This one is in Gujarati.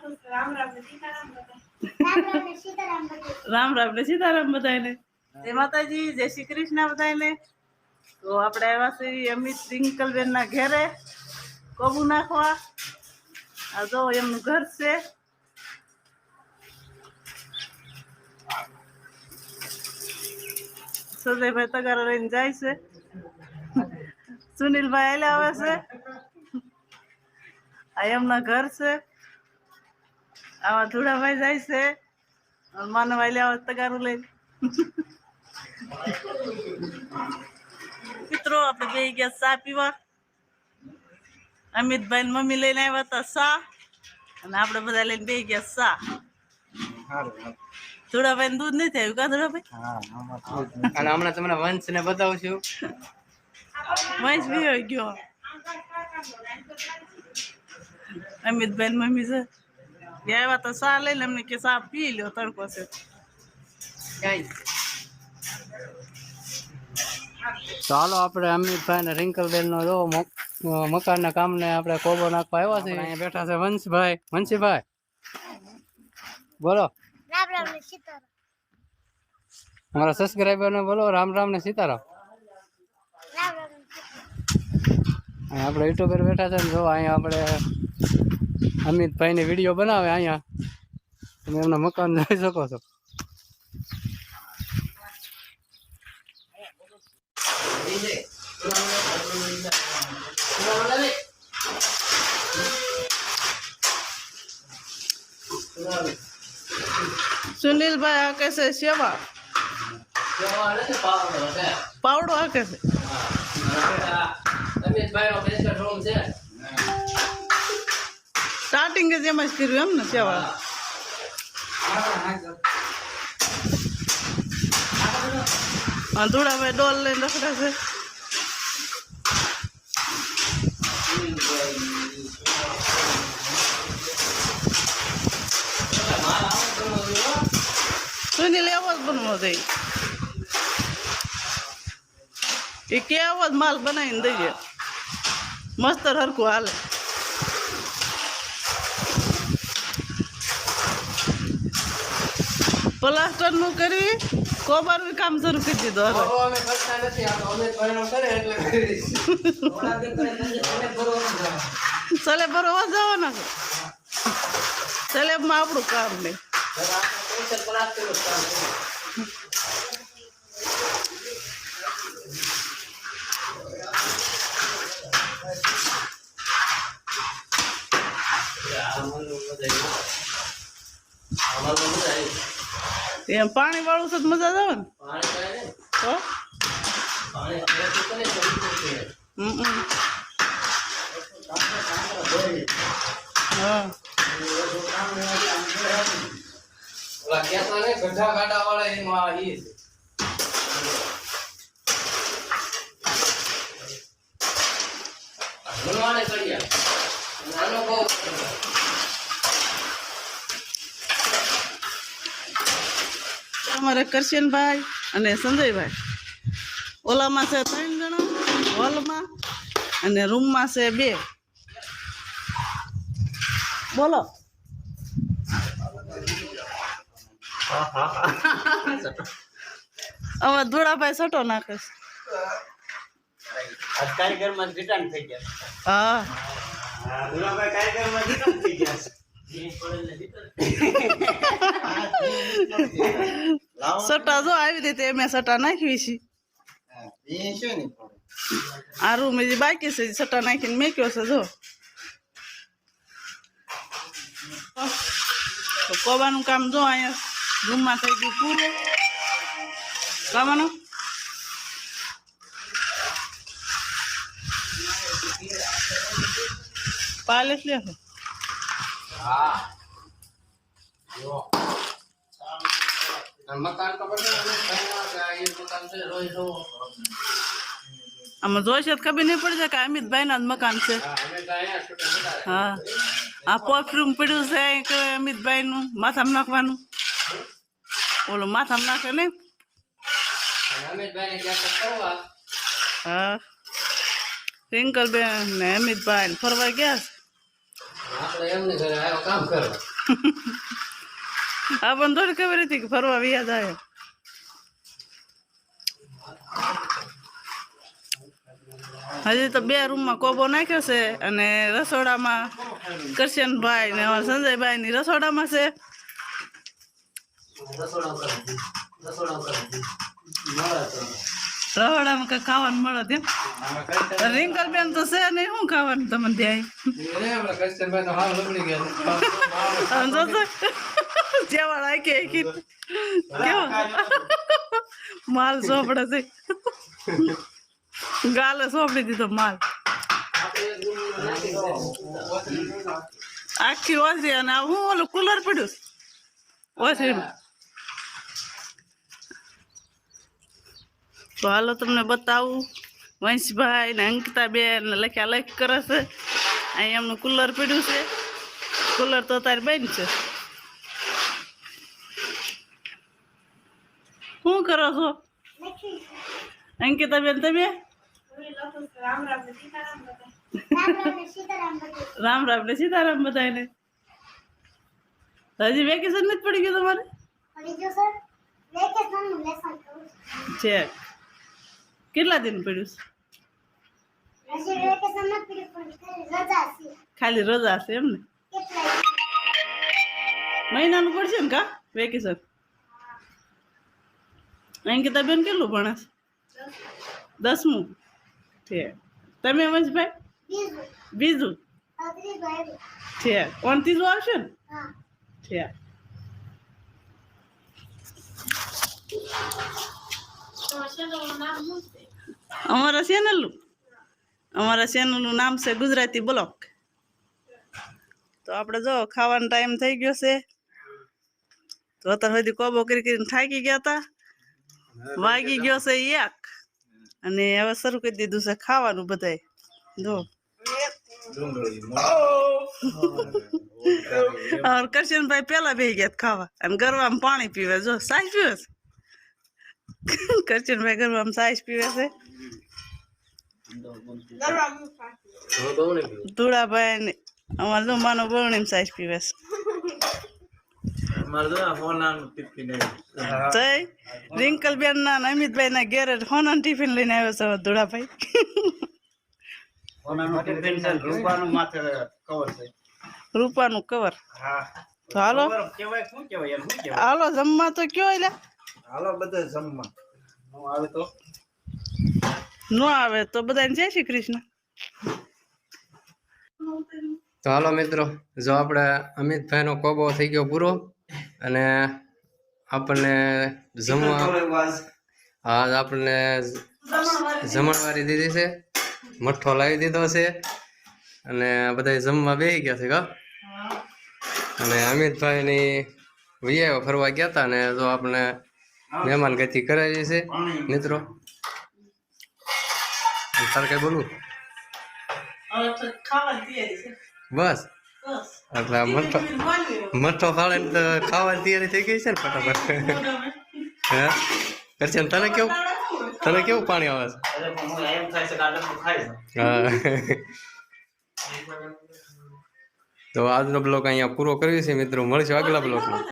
રામ રામ ને સીતારામ બધાને. જય માતાજી, જય શ્રી કૃષ્ણ બધાને. તો આપણે આવ્યા છીએ અમિત રિંકલબેન ના ઘેરે કોબુ નાખવા. આ જો એમનું ઘર છે. સજયભાઈ તગારો લઈને જાય છે. સુનિલભાઈ આલે આવે છે. આ એમના ઘર છે. આવા ધુડાભાઈ જાય છે. માનવ આલે આવે તગારું લઈને. મિત્રો આપણે બે ગયા ચા પીવા. અમિતભાઈ ને મમ્મી લઈને આવ્યા હતા ચા અને આપણે બધા લઈને બે ગયા ચા. ધુડાભાઈ દૂધ નથી આવ્યું કા ધુડાભાઈ? અને હમણાં તમને વંશ ને બતાવું છું. વંશ બી હોય ગયો. અમિતભાઈ ને મમ્મી છે આવ્યા તો ચા લઈને એમને કે ચા પી લ્યો તડકો છે. ચાલો આપણે અમિતભાઈ ને રિંકલબેન નો જો મકાન ના કામ ને આપણે કોબો નાખવા આવ્યા છે. અહીંયા બેઠા છે વંશભાઈ. વંશીભાઈ બોલો. રામ રામ ને સીતારામ. અમારા સબસ્ક્રાઈબર ને બોલો રામ રામ ને સીતારામ. રામ રામ ને અહીંયા આપણે યુટ્યુબર બેઠા છે ને જો અહીંયા આપણે અમિતભાઈ ની વિડીયો બનાવે. અહીંયા તમે એમના મકાન જોઈ શકો છો. સુનિલભાઈ આ કે છે સેવા પાવડો આ કે છે. સ્ટાર્ટિંગ જ એમ જ કર્યું એમ ને સેવા. ધુડાભાઈ ડોલ લઈને રખડે છે. સુનિલ એવો જ બનવો જોઈએ. એ કેવો જ માલ બનાવીને દઈએ મસ્ત હરખું હાલે. પ્લાસ્ટર નું કરવી કોબારું કામ શરૂ કરી દીધું. સલેબ ભરવા જવાના છે. સલેબ માં આપણું કામ નહીં. એમ પાણી વાળું છે તો મજા આવે ને. તો હા અમારે કરશનભાઈ અને સંજયભાઈ ઓલામાં છે 3 જણા હોલમાં અને રૂમમાં છે 2. બોલો. હવે ધોળાભાઈ સટો નાખે છે. કારીગરમાં રિટર્ન થઈ ગયા. હા ધુલાભાઈ કારીગરમાં રિટર્ન થઈ ગયા. સટા જો આવી રીતે અમે સટા નાખવી છે. આ રૂમ હજી બાકી છે સટા નાખીને મેક્યો છે. જો કોબાનું કામ જો અહીંયા રૂમમાં થઈ ગયું પૂરું. કામનું પાલેસ લે છે. આમાં જોઈશે તો ખબર નહીં પડી જાય કે અમિતભાઈ ના જ મકાન છે. હા આ પરફ્યુમ પડ્યું છે કે અમિતભાઈ નું માથામાં નાખવાનું. ઓલું માથામાં નાખે નહીં. હા રિંકલબેન ને અમિતભાઈ ફરવા ગયા છે. આપણે એમની ઘરે આવ્યો કામ કરવા. આપણને થોડી ખબર હતી કે ફરવા વ્યાજ આવે. હજી તો 2 રૂમમાં કોબો નાખ્યો છે અને રસોડામાં કરશનભાઈ ને અમારા સંજયભાઈ ની રસોડામાં છે. રસોડામાં કઈ ખાવાનું મળે તેમ. રિંકલ બેન તો છે નહીં, શું ખાવાનું તમને ત્યાં? જેવા રાખી કેવો માલ સોંપડે છે, ગાલે સોંપડી દીધો માલ આખી ઓછી. અને હું ઓલું કુલર પડ્યું ઓછી. તો હાલો તમને બતાવું. વંશભાઈ ને અંકિતાબેન લખ્યા લખ કરે છે. અહીં એમનું કુલર પડ્યું છે. કુલર તો તારી બેન છે. શું કરો છો અંકિતાબેન તમે? રામ રામ ને સીતારામ બધાને. હજી વેકેશન નથી પડી ગયું તમારે? છે કેટલા દિન પડ્યું? ખાલી રજા છે એમ ને? મહિનાનું પડશે ને કા વેકેશન? અંકિતાબેન કેટલું ભણે છે? 10મું છે. તમે વંશભાઈ? બીજું છે. કોણ ત્રીજું આવશે ને? છે. અમારા ચેનલનું નામ છે ગુજરાતી બ્લોગ. તો આપણે જો ખાવાનો ટાઈમ થઈ ગયો છે. તો અત્યાર સુધી કોબો કરીને થાકી ગયા હતા. વાગી ગયો છે 1 અને હવે શરૂ કરી દીધું છે ખાવાનું. બધાય જો કરશનભાઈ પેલા બેસી ગયા ખાવા અને ગરવામાં પાણી પીવે. જો સાઈઝ પીવે છે કરશનભાઈ, ગરવામાં સાઈઝ પીવે છે. ધુળાભાઈ ને અમારે જો માનો બરણી સાઈઝ પીવે છે. રિંકલ બેન ના અમિતભાઈ ના ઘેરે હોના ટિફિન લઈને આવ્યો છે ધુળાભાઈ. રૂપાનું કવર. તો હાલો હાલો જમવા તો કયો. એટલે હાલો બધા જમવા. ન આવે તો બધાને જય શ્રી કૃષ્ણ. તો હાલો મિત્રો, જો આપણે અમિતભાઈ નો કોબો થઈ ગયો પૂરો અને આપણને જમવા આપણને જમણવારી દીધી છે. મઠ્ઠો લાવી દીધો છે અને બધા જમવા બેસી ગયા છે કા. અને અમિતભાઈ ની વિયાઓ ફરવા ગયા હતા ને જો આપણે મહેમાન ગતિ કરાવી છે મિત્રો. તારે કઈ બોલું? બસ એટલે મઠ્ઠો ફાળે તો ખાવાની તૈયારી થઈ ગઈ છે ને ફટાફટ. હે કરશે તને કેવું પાણી આવે છે? હા. તો આજનો બ્લોગ અહીંયા પૂરો કર્યો છે મિત્રો. મળશું આગલા બ્લોગમાં.